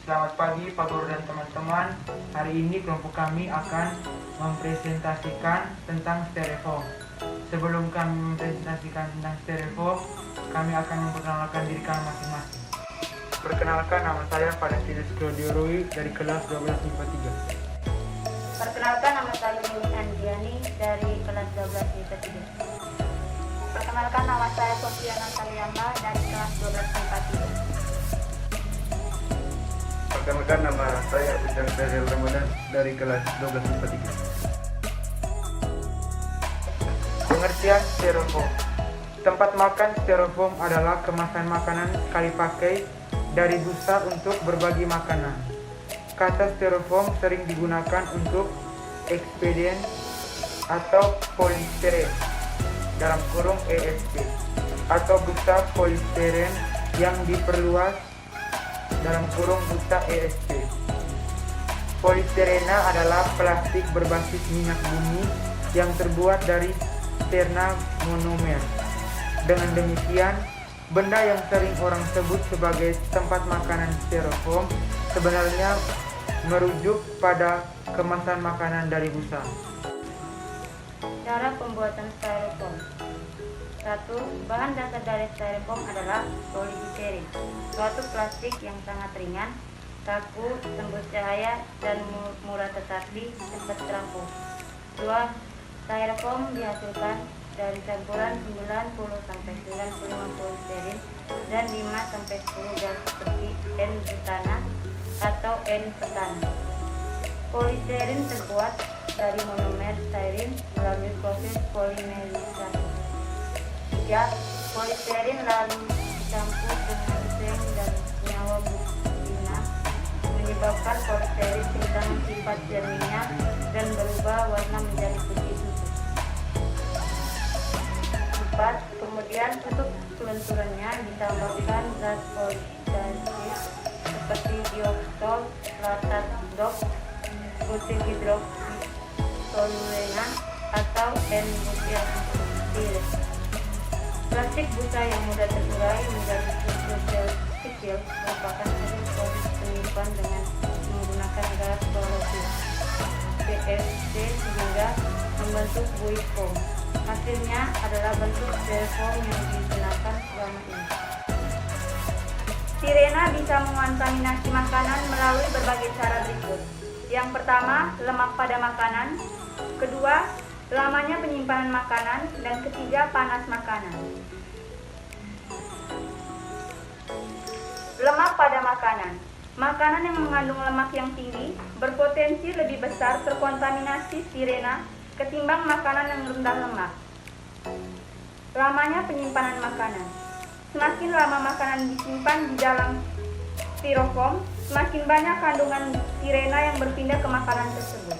Selamat pagi Pak Guru dan teman-teman. Hari ini kelompok kami akan mempresentasikan tentang styrofoam. Sebelum kami mempresentasikan tentang styrofoam, kami akan memperkenalkan diri kami masing-masing. Perkenalkan, nama saya Padasius Claudio Rui dari kelas 12 IPA 3. Perkenalkan, nama saya Yuni Andiani dari kelas 12 IPA 3. Perkenalkan, nama saya Sofia Nataliana dari kelas 12 IPA 3. Perkenalkan, nama saya Ujang Daryl Ramadan dari kelas 12 IPA 3. Pengertian styrofoam. Tempat makan styrofoam adalah kemasan makanan sekali pakai dari busa untuk berbagi makanan. Kata styrofoam sering digunakan untuk ekspedien atau polistiren dalam kurung ESP atau busa polistiren yang diperluas dalam kurung busa ESP. Polistirena adalah plastik berbasis minyak bumi yang terbuat dari sterna monomer. Dengan demikian, benda yang sering orang sebut sebagai tempat makanan styrofoam sebenarnya merujuk pada kemasan makanan dari busa. Cara pembuatan styrofoam. 1. Bahan dasar dari styrofoam adalah polystyrene, suatu plastik yang sangat ringan, kaku, tembus cahaya, dan murah tetapi cepat rapuh. 2. Styrofoam dihasilkan dari campuran 90-95 polystyrene dan 5-10 gas seperti N-butana atau N-petana. Polystyrene terbuat dari monomer styrene melalui proses polimerisasi. 3. Polystyrene lalu dicampur dengan seng dan senyawa butana menyebabkan polystyrene kehilangan sifat jernihnya dan berubah warna menjadi putih susu. 4. Kemudian untuk kelenturannya ditambahkan zat polidasis seperti dioksol, latat dok, butil hidroksitolurena atau N-butyl. Plastik busa yang mudah terurai menjadi sel kecil merupakan hasil proses penyimpan dengan menggunakan gas klorofil PFC sehingga membentuk buih foam. Hasilnya adalah bentuk styrofoam yang digunakan selama ini. Sirena bisa mengontaminasi makanan melalui berbagai cara berikut. Yang pertama, lemak pada makanan. Kedua, lamanya penyimpanan makanan. Dan ketiga, panas makanan. Lemak pada makanan. Makanan yang mengandung lemak yang tinggi berpotensi lebih besar terkontaminasi sirena ketimbang makanan yang rendah lemak. Lamanya penyimpanan makanan. Semakin lama makanan disimpan di dalam styrofoam, semakin banyak kandungan sirena yang berpindah ke makanan tersebut.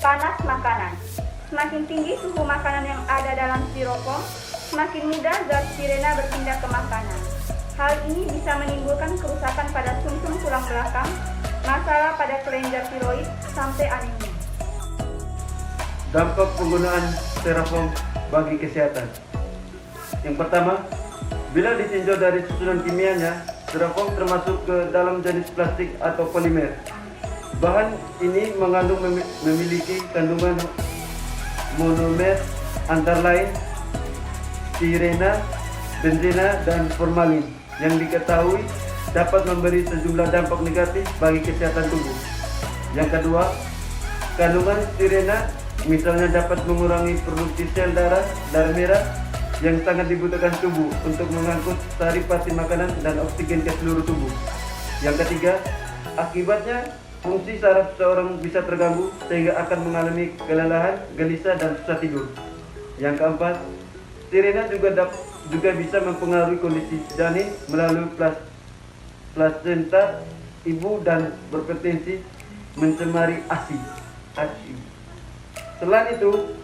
Panas makanan. Semakin tinggi suhu makanan yang ada dalam styrofoam, semakin mudah zat sirena berpindah ke makanan. Hal ini bisa menimbulkan kerusakan pada sumsum tulang belakang, masalah pada kelenjar tiroid, sampai anemia. Dampak penggunaan styrofoam bagi kesehatan. Yang pertama, bila ditinjau dari susunan kimianya, styrofoam termasuk ke dalam jenis plastik atau polimer. Bahan ini mengandung memiliki kandungan monomer antara lain styrena, benzena, dan formalin yang diketahui dapat memberi sejumlah dampak negatif bagi kesehatan tubuh. Yang kedua, kandungan styrena misalnya dapat mengurangi produksi sel darah merah yang sangat dibutuhkan tubuh untuk mengangkut saripati makanan dan oksigen ke seluruh tubuh. Yang ketiga, akibatnya fungsi saraf seseorang bisa terganggu sehingga akan mengalami kelelahan, gelisah, dan susah tidur. Yang keempat, sirena juga bisa mempengaruhi kondisi janin melalui plasenta ibu dan berpotensi mencemari ASI. Selain itu,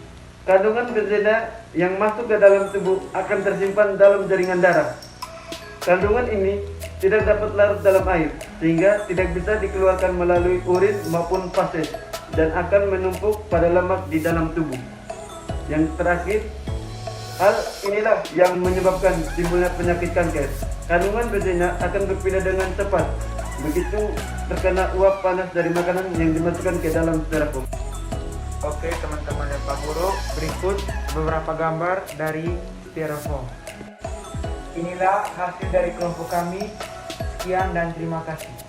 kandungan benzena yang masuk ke dalam tubuh akan tersimpan dalam jaringan darah. Kandungan ini tidak dapat larut dalam air, sehingga tidak bisa dikeluarkan melalui urin maupun fases dan akan menumpuk pada lemak di dalam tubuh. Yang terakhir, hal inilah yang menyebabkan timbulnya penyakit kanker. Kandungan benzena akan berpindah dengan cepat begitu terkena uap panas dari makanan yang dimasukkan ke dalam styrofoam. Oke teman-teman dan Pak Guru, berikut beberapa gambar dari styrofoam. Inilah hasil dari kelompok kami. Sekian dan terima kasih.